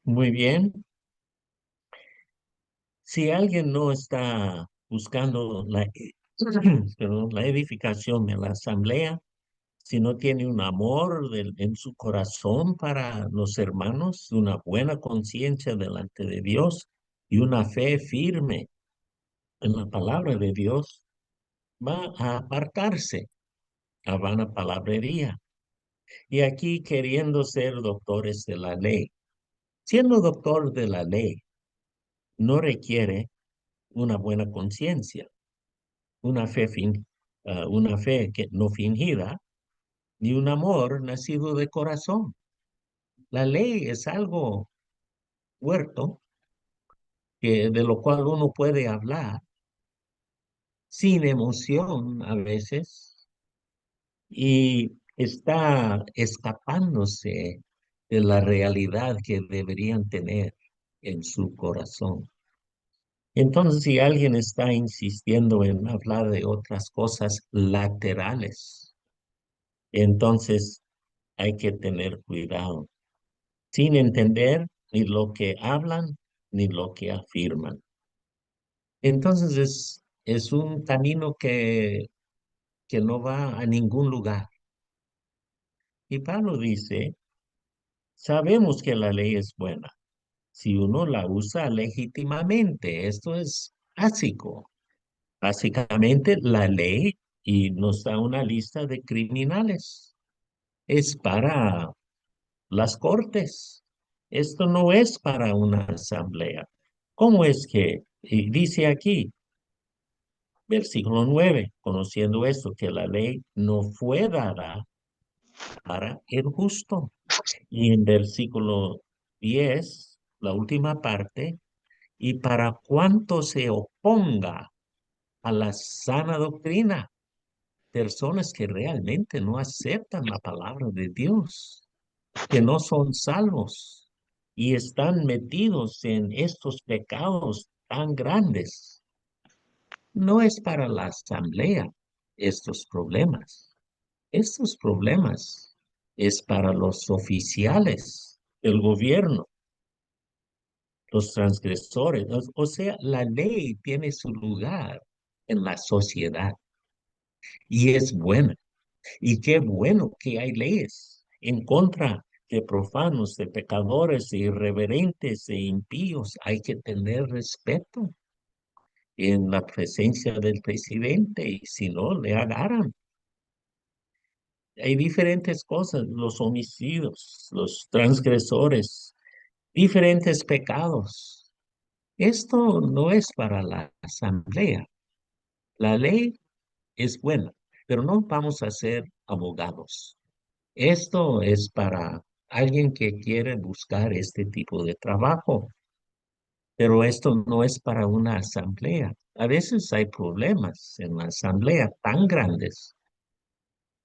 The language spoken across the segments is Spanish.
Muy bien. Si alguien no está buscando perdón, la edificación de la asamblea, si no tiene un amor en su corazón para los hermanos, una buena conciencia delante de Dios y una fe firme en la palabra de Dios, va a apartarse a vana palabrería. Y aquí queriendo ser doctores de la ley. Siendo doctor de la ley, no requiere una buena conciencia, una fe que no fingida, ni un amor nacido de corazón. La ley es algo huerto de lo cual uno puede hablar sin emoción a veces y está escapándose de la realidad que deberían tener en su corazón. Entonces, si alguien está insistiendo en hablar de otras cosas laterales, entonces hay que tener cuidado, sin entender ni lo que hablan ni lo que afirman. Entonces es un camino que no va a ningún lugar. Y Pablo dice, sabemos que la ley es buena si uno la usa legítimamente. Esto es básico. Básicamente la ley y nos da una lista de criminales. Es para las cortes. Esto no es para una asamblea. ¿Cómo es que y dice aquí, versículo 9, conociendo esto, que la ley no fue dada para el justo? Y en versículo 10, la última parte, y para cuanto se oponga a la sana doctrina, personas que realmente no aceptan la palabra de Dios, que no son salvos y están metidos en estos pecados tan grandes. No es para la asamblea estos problemas. Estos problemas es para los oficiales del gobierno, los transgresores. O sea, la ley tiene su lugar en la sociedad y es buena. Y qué bueno que hay leyes en contra de profanos, de pecadores, de irreverentes, de impíos. Hay que tener respeto en la presencia del presidente y si no, le agarran. Hay diferentes cosas, los homicidios, los transgresores, diferentes pecados. Esto no es para la asamblea. La ley es buena, pero no vamos a ser abogados. Esto es para alguien que quiere buscar este tipo de trabajo, pero esto no es para una asamblea. A veces hay problemas en la asamblea tan grandes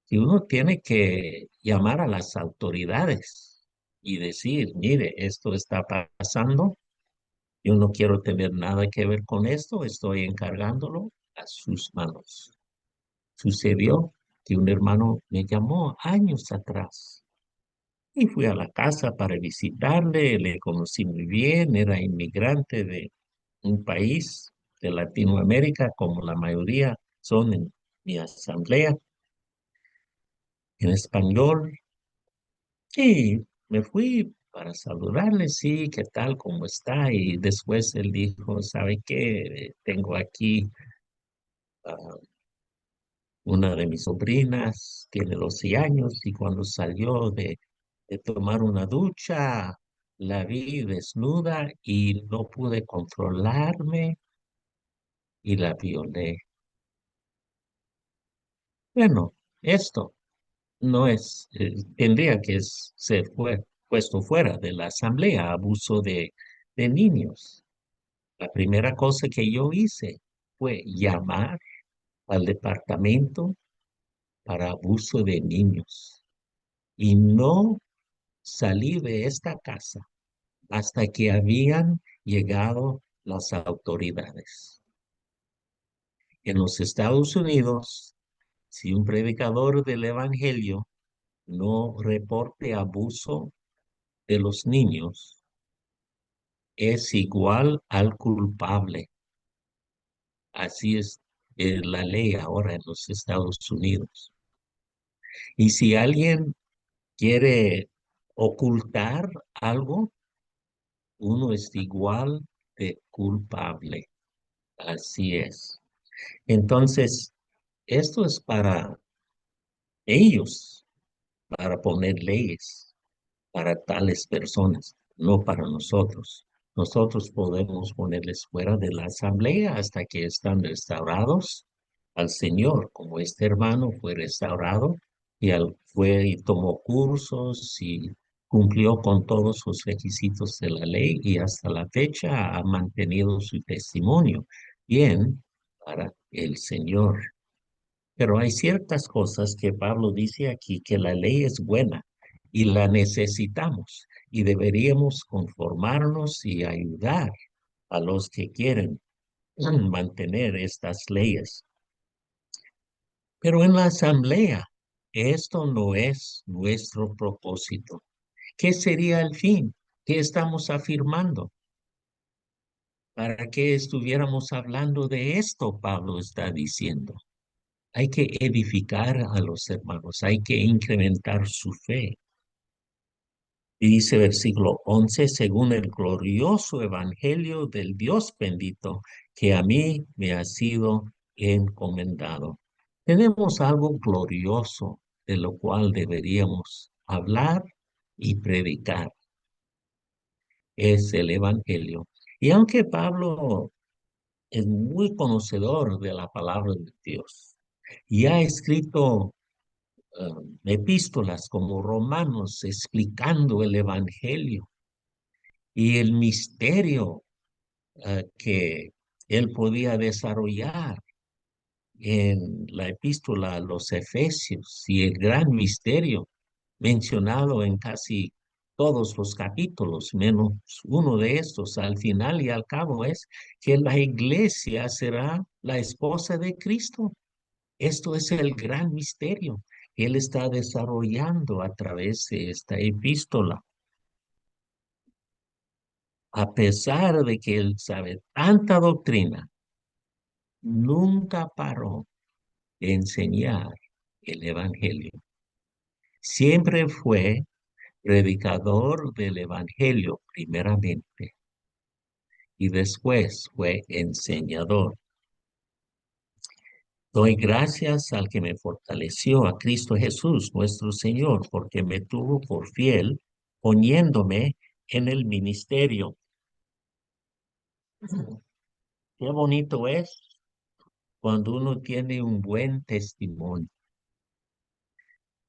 que uno tiene que llamar a las autoridades y decir, mire, esto está pasando, yo no quiero tener nada que ver con esto, estoy encargándolo a sus manos. Sucedió que un hermano me llamó años atrás y fui a la casa para visitarle, le conocí muy bien, era inmigrante de un país de Latinoamérica, como la mayoría son en mi asamblea, en español, y me fui para saludarle, sí, ¿qué tal? ¿Cómo está? Y después él dijo, ¿sabe qué? Tengo aquí ah, una de mis sobrinas, tiene 12 años, y cuando salió de tomar una ducha, la vi desnuda y no pude controlarme y la violé. Bueno, esto no es, tendría que ser puesto fuera de la asamblea, abuso de niños. La primera cosa que yo hice fue llamar al departamento para abuso de niños y no salí de esta casa hasta que habían llegado las autoridades. En los Estados Unidos, si un predicador del Evangelio no reporte abuso de los niños, es igual al culpable. Así es la ley ahora en los Estados Unidos. Y si alguien quiere ocultar algo, uno es igual de culpable. Así es. Entonces, esto es para ellos, para poner leyes para tales personas, no para nosotros. Nosotros podemos ponerles fuera de la asamblea hasta que están restaurados al Señor, como este hermano fue restaurado y fue y tomó cursos y cumplió con todos los requisitos de la ley y hasta la fecha ha mantenido su testimonio bien para el Señor. Pero hay ciertas cosas que Pablo dice aquí que la ley es buena y la necesitamos y deberíamos conformarnos y ayudar a los que quieren mantener estas leyes. Pero en la asamblea, esto no es nuestro propósito. ¿Qué sería el fin? ¿Qué estamos afirmando? ¿Para qué estuviéramos hablando de esto? Pablo está diciendo. Hay que edificar a los hermanos, hay que incrementar su fe. Y dice versículo 11, según el glorioso evangelio del Dios bendito, que a mí me ha sido encomendado. Tenemos algo glorioso de lo cual deberíamos hablar y predicar. Es el evangelio. Y aunque Pablo es muy conocedor de la palabra de Dios y ha escrito epístolas como Romanos explicando el Evangelio y el misterio que él podía desarrollar en la epístola a los Efesios y el gran misterio mencionado en casi todos los capítulos, menos uno de estos, al final y al cabo es que la iglesia será la esposa de Cristo. Esto es el gran misterio que él está desarrollando a través de esta epístola. A pesar de que él sabe tanta doctrina, nunca paró de enseñar el evangelio. Siempre fue predicador del evangelio primeramente y después fue enseñador. Doy gracias al que me fortaleció, a Cristo Jesús, nuestro Señor, porque me tuvo por fiel, poniéndome en el ministerio. Qué bonito es cuando uno tiene un buen testimonio.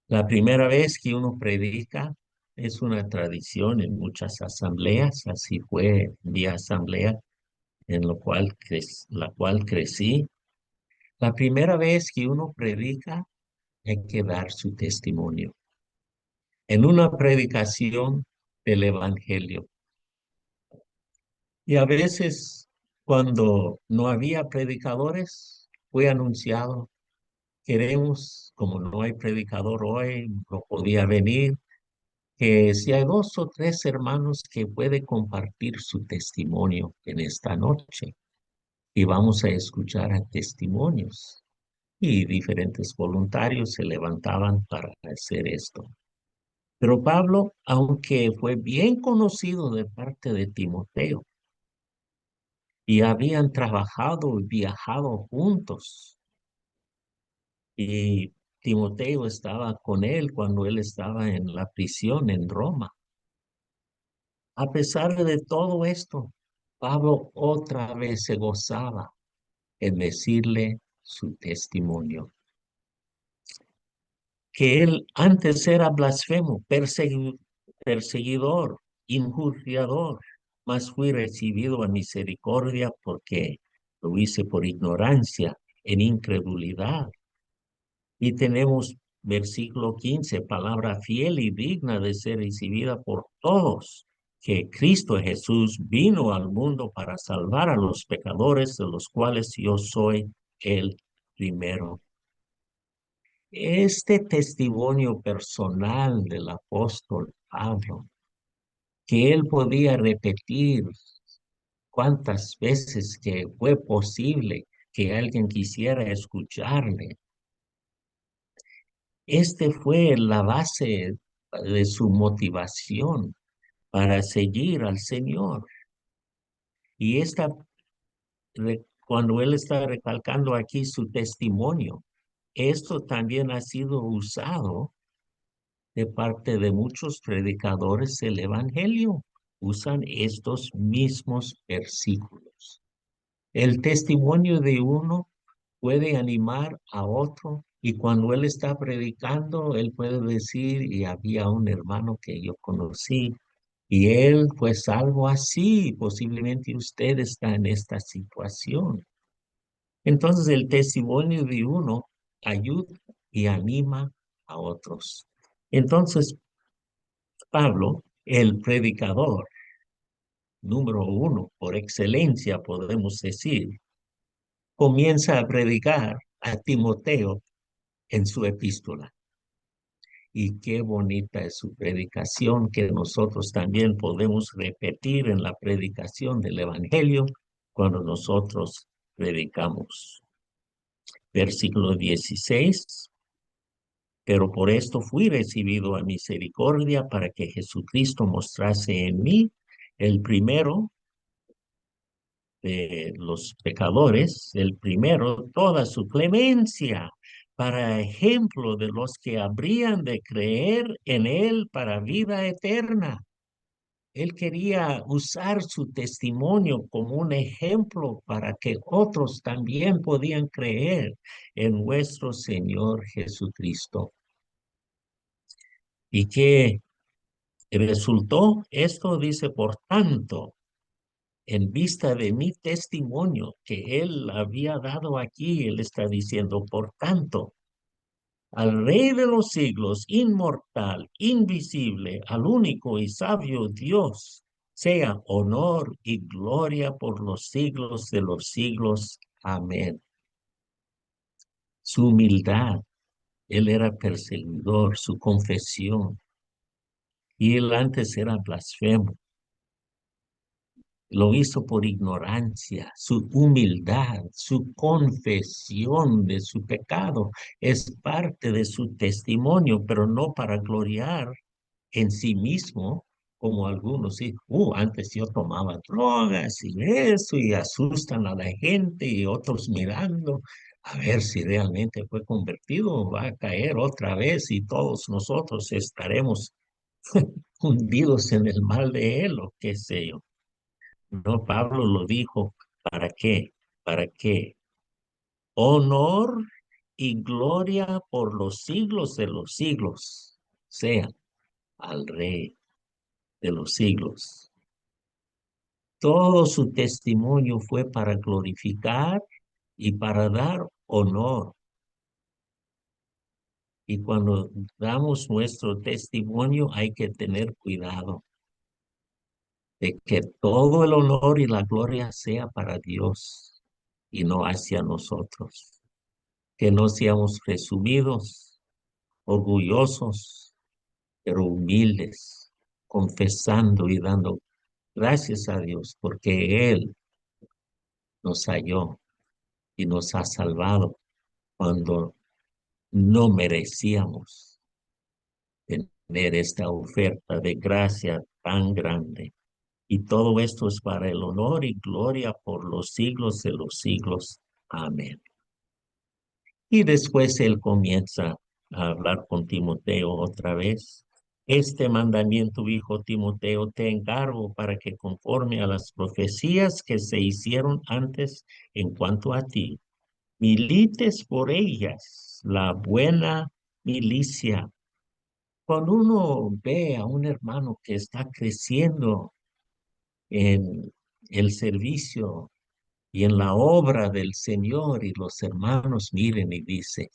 La primera vez que uno predica es una tradición en muchas asambleas, así fue mi asamblea en la cual crecí. La primera vez que uno predica hay que dar su testimonio en una predicación del Evangelio. Y a veces, cuando no había predicadores, fue anunciado, queremos, como no hay predicador hoy, no podía venir, que si hay dos o tres hermanos que puede compartir su testimonio en esta noche, y vamos a escuchar a testimonios. Y diferentes voluntarios se levantaban para hacer esto. Pero Pablo, aunque fue bien conocido de parte de Timoteo y habían trabajado y viajado juntos, y Timoteo estaba con él cuando él estaba en la prisión en Roma. A pesar de todo esto, Pablo otra vez se gozaba en decirle su testimonio, que él antes era blasfemo, perseguidor, injuriador, mas fui recibido a misericordia porque lo hice por ignorancia, en incredulidad. Y tenemos versículo 15, palabra fiel y digna de ser recibida por todos, que Cristo Jesús vino al mundo para salvar a los pecadores, de los cuales yo soy el primero. Este testimonio personal del apóstol Pablo, que él podía repetir cuantas veces que fue posible que alguien quisiera escucharle. Este fue la base de su motivación para seguir al Señor. Y cuando él está recalcando aquí su testimonio, esto también ha sido usado de parte de muchos predicadores del Evangelio. Usan estos mismos versículos. El testimonio de uno puede animar a otro y cuando él está predicando, él puede decir, y había un hermano que yo conocí y él fue salvo así, posiblemente usted está en esta situación. Entonces el testimonio de uno ayuda y anima a otros. Entonces Pablo, el predicador número uno por excelencia, podemos decir, comienza a predicar a Timoteo en su epístola. Y qué bonita es su predicación que nosotros también podemos repetir en la predicación del Evangelio cuando nosotros predicamos. Versículo 16. Pero por esto fui recibido a misericordia para que Jesucristo mostrase en mí el primero de los pecadores, el primero, toda su clemencia, para ejemplo de los que habrían de creer en él para vida eterna. Él quería usar su testimonio como un ejemplo para que otros también podían creer en nuestro Señor Jesucristo. ¿Y qué resultó? Esto dice, por tanto, en vista de mi testimonio que él había dado aquí, él está diciendo, por tanto, al Rey de los siglos, inmortal, invisible, al único y sabio Dios, sea honor y gloria por los siglos de los siglos. Amén. Su humildad, él era perseguidor, su confesión, y él antes era blasfemo. Lo hizo por ignorancia, su humildad, su confesión de su pecado es parte de su testimonio, pero no para gloriar en sí mismo, como algunos, sí, antes yo tomaba drogas y eso, y asustan a la gente y otros mirando, a ver si realmente fue convertido o va a caer otra vez y todos nosotros estaremos hundidos en el mal de él o qué sé yo. No, Pablo lo dijo, ¿para qué? ¿Para qué? Honor y gloria por los siglos de los siglos sea al Rey de los siglos. Todo su testimonio fue para glorificar y para dar honor. Y cuando damos nuestro testimonio hay que tener cuidado de que todo el honor y la gloria sea para Dios y no hacia nosotros. Que no seamos presumidos, orgullosos, pero humildes, confesando y dando gracias a Dios porque Él nos halló y nos ha salvado cuando no merecíamos tener esta oferta de gracia tan grande. Y todo esto es para el honor y gloria por los siglos de los siglos. Amén. Y después él comienza a hablar con Timoteo otra vez. Este mandamiento, hijo Timoteo, te encargo para que conforme a las profecías que se hicieron antes en cuanto a ti, milites por ellas la buena milicia. Cuando uno ve a un hermano que está creciendo en el servicio y en la obra del Señor y los hermanos miren y dice,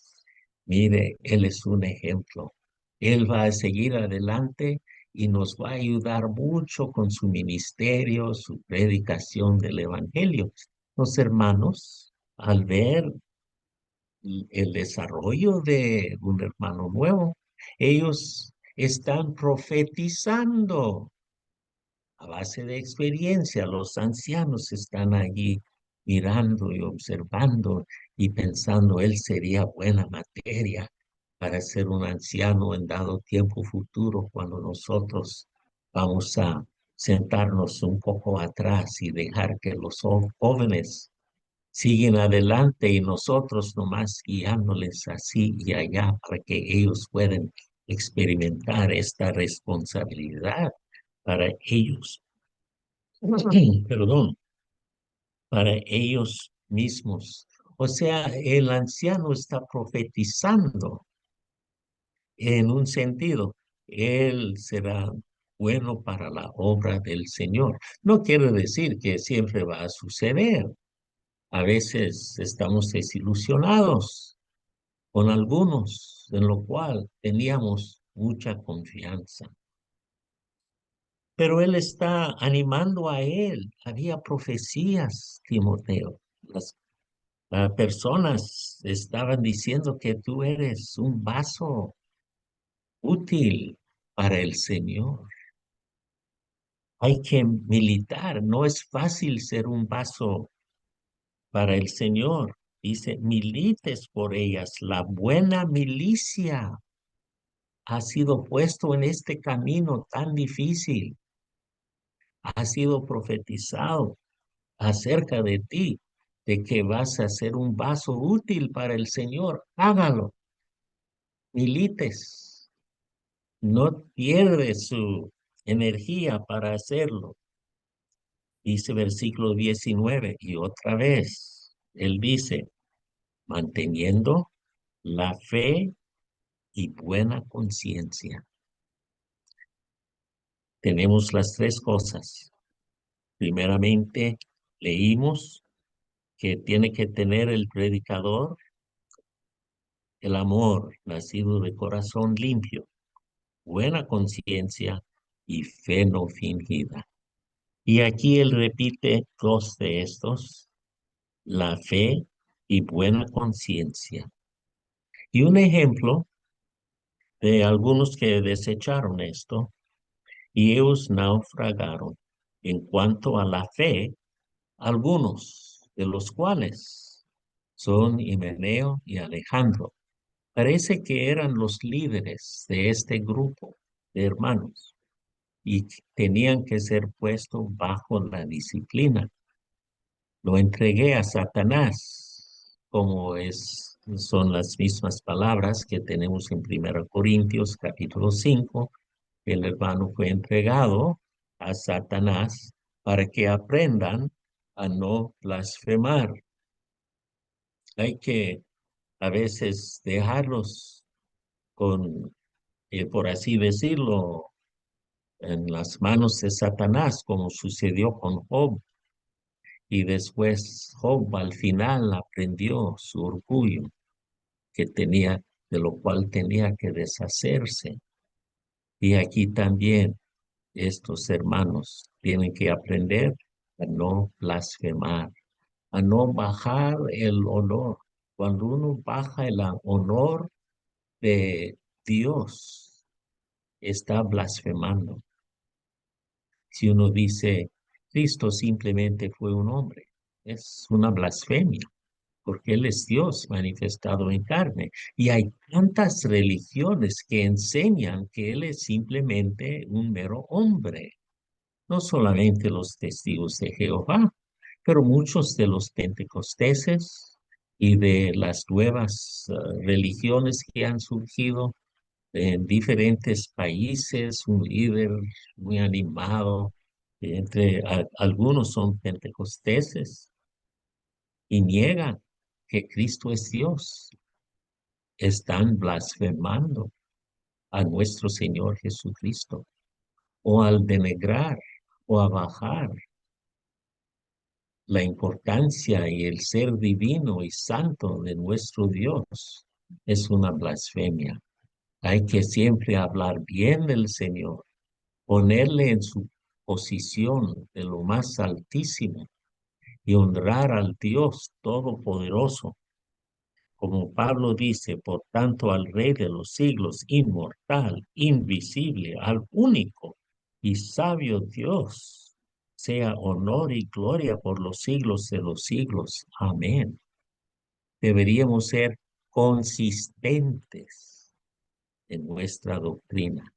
mire, Él es un ejemplo. Él va a seguir adelante y nos va a ayudar mucho con su ministerio, su predicación del Evangelio. Los hermanos, al ver el desarrollo de un hermano nuevo, ellos están profetizando a base de experiencia, los ancianos están allí mirando y observando y pensando, él sería buena materia para ser un anciano en dado tiempo futuro cuando nosotros vamos a sentarnos un poco atrás y dejar que los jóvenes siguen adelante y nosotros nomás guiándoles así y allá para que ellos puedan experimentar esta responsabilidad para ellos, perdón, para ellos mismos. O sea, el anciano está profetizando en un sentido. Él será bueno para la obra del Señor. No quiere decir que siempre va a suceder. A veces estamos desilusionados con algunos, en lo cual teníamos mucha confianza. Pero él está animando a él. Había profecías, Timoteo. Las personas estaban diciendo que tú eres un vaso útil para el Señor. Hay que militar. No es fácil ser un vaso para el Señor. Dice, milites por ellas. La buena milicia ha sido puesto en este camino tan difícil. Ha sido profetizado acerca de ti, de que vas a ser un vaso útil para el Señor. Hágalo, milites, no pierde su energía para hacerlo. Dice versículo 19 y otra vez, él dice, manteniendo la fe y buena conciencia. Tenemos las tres cosas. Primeramente, leímos que tiene que tener el predicador el amor nacido de corazón limpio, buena conciencia y fe no fingida. Y aquí él repite dos de estos, la fe y buena conciencia. Y un ejemplo de algunos que desecharon esto y ellos naufragaron. En cuanto a la fe, algunos de los cuales son Himeneo y Alejandro. Parece que eran los líderes de este grupo de hermanos y tenían que ser puestos bajo la disciplina. Lo entregué a Satanás, como son las mismas palabras que tenemos en 1 Corintios capítulo 5. El hermano fue entregado a Satanás para que aprendan a no blasfemar. Hay que a veces dejarlos con, por así decirlo, en las manos de Satanás, como sucedió con Job. Y después Job al final aprendió su orgullo que tenía, de lo cual tenía que deshacerse. Y aquí también estos hermanos tienen que aprender a no blasfemar, a no bajar el honor. Cuando uno baja el honor de Dios, está blasfemando. Si uno dice, Cristo simplemente fue un hombre, es una blasfemia, porque Él es Dios manifestado en carne. Y hay tantas religiones que enseñan que Él es simplemente un mero hombre, no solamente los testigos de Jehová, pero muchos de los pentecosteses y de las nuevas religiones que han surgido en diferentes países, un líder muy animado, algunos son pentecosteses y niegan que Cristo es Dios. Están blasfemando a nuestro Señor Jesucristo o al denigrar o a bajar la importancia y el ser divino y santo de nuestro Dios. Es una blasfemia. Hay que siempre hablar bien del Señor, ponerle en su posición de lo más altísimo y honrar al Dios Todopoderoso. Como Pablo dice, por tanto al Rey de los siglos, inmortal, invisible, al único y sabio Dios, sea honor y gloria por los siglos de los siglos. Amén. Deberíamos ser consistentes en nuestra doctrina.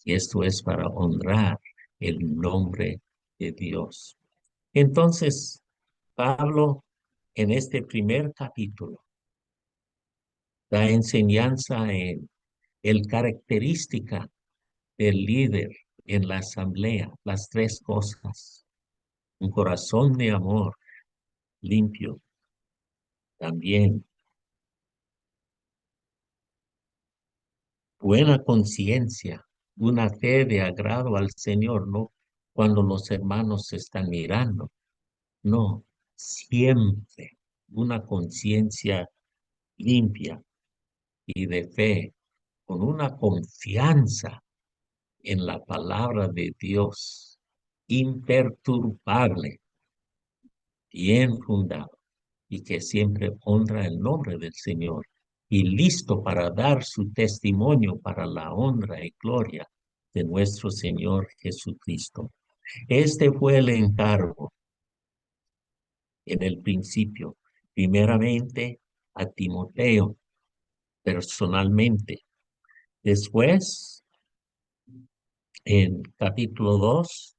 Y esto es para honrar el nombre de Dios. Entonces, Pablo, en este primer capítulo, da enseñanza en el característica del líder en la asamblea, las tres cosas. Un corazón de amor limpio, también buena conciencia, una fe de agrado al Señor, no cuando los hermanos se están mirando, no, siempre una conciencia limpia y de fe, con una confianza en la palabra de Dios, imperturbable, bien fundado, y que siempre honra el nombre del Señor, y listo para dar su testimonio para la honra y gloria de nuestro Señor Jesucristo. Este fue el encargo en el principio, primeramente a Timoteo, personalmente. Después, en capítulo 2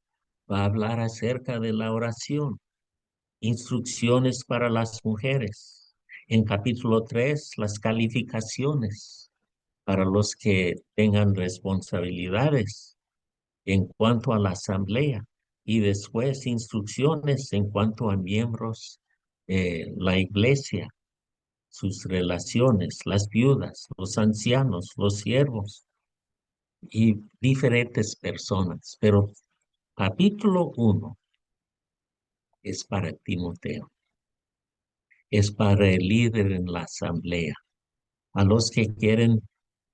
va a hablar acerca de la oración, instrucciones para las mujeres. En capítulo 3 las calificaciones para los que tengan responsabilidades en cuanto a la asamblea. Y después instrucciones en cuanto a miembros de la iglesia, sus relaciones, las viudas, los ancianos, los siervos y diferentes personas. Pero capítulo 1 es para Timoteo, es para el líder en la asamblea, a los que quieren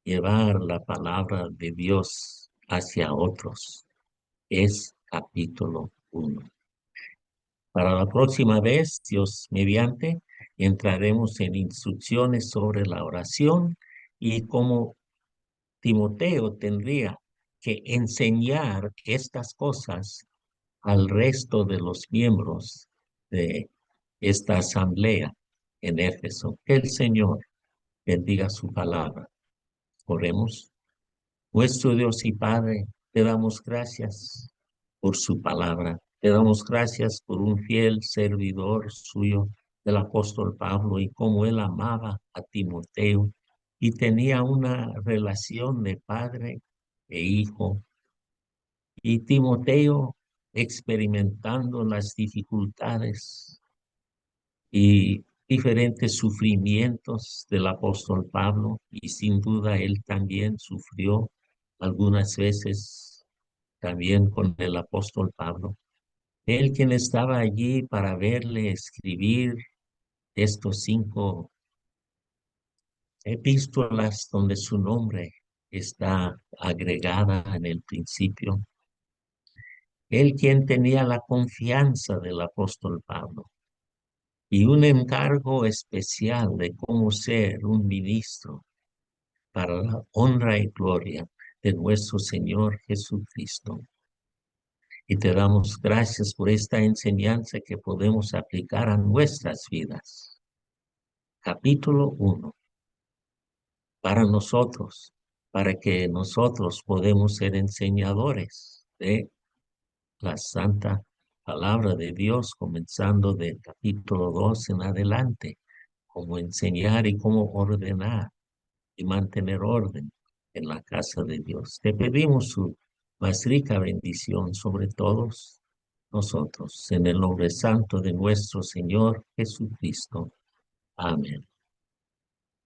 llevar la palabra de Dios hacia otros. Es capítulo 1. Para la próxima vez, Dios mediante, entraremos en instrucciones sobre la oración y cómo Timoteo tendría que enseñar estas cosas al resto de los miembros de esta asamblea en Éfeso. Que el Señor bendiga su palabra. Oremos. Nuestro Dios y Padre, te damos gracias por su palabra. Te damos gracias por un fiel servidor suyo, el apóstol Pablo, y cómo él amaba a Timoteo y tenía una relación de padre e hijo. Y Timoteo experimentando las dificultades y diferentes sufrimientos del apóstol Pablo, y sin duda él también sufrió algunas veces también con el apóstol Pablo. Él quien estaba allí para verle escribir estos 5 epístolas donde su nombre está agregada en el principio. Él quien tenía la confianza del apóstol Pablo y un encargo especial de cómo ser un ministro para la honra y gloria de nuestro Señor Jesucristo. Y te damos gracias por esta enseñanza que podemos aplicar a nuestras vidas. Capítulo 1. Para nosotros, para que nosotros podemos ser enseñadores de la santa palabra de Dios, comenzando del capítulo 2 en adelante, cómo enseñar y cómo ordenar y mantener orden en la casa de Dios. Te pedimos su más rica bendición sobre todos nosotros, en el nombre santo de nuestro Señor Jesucristo. Amén.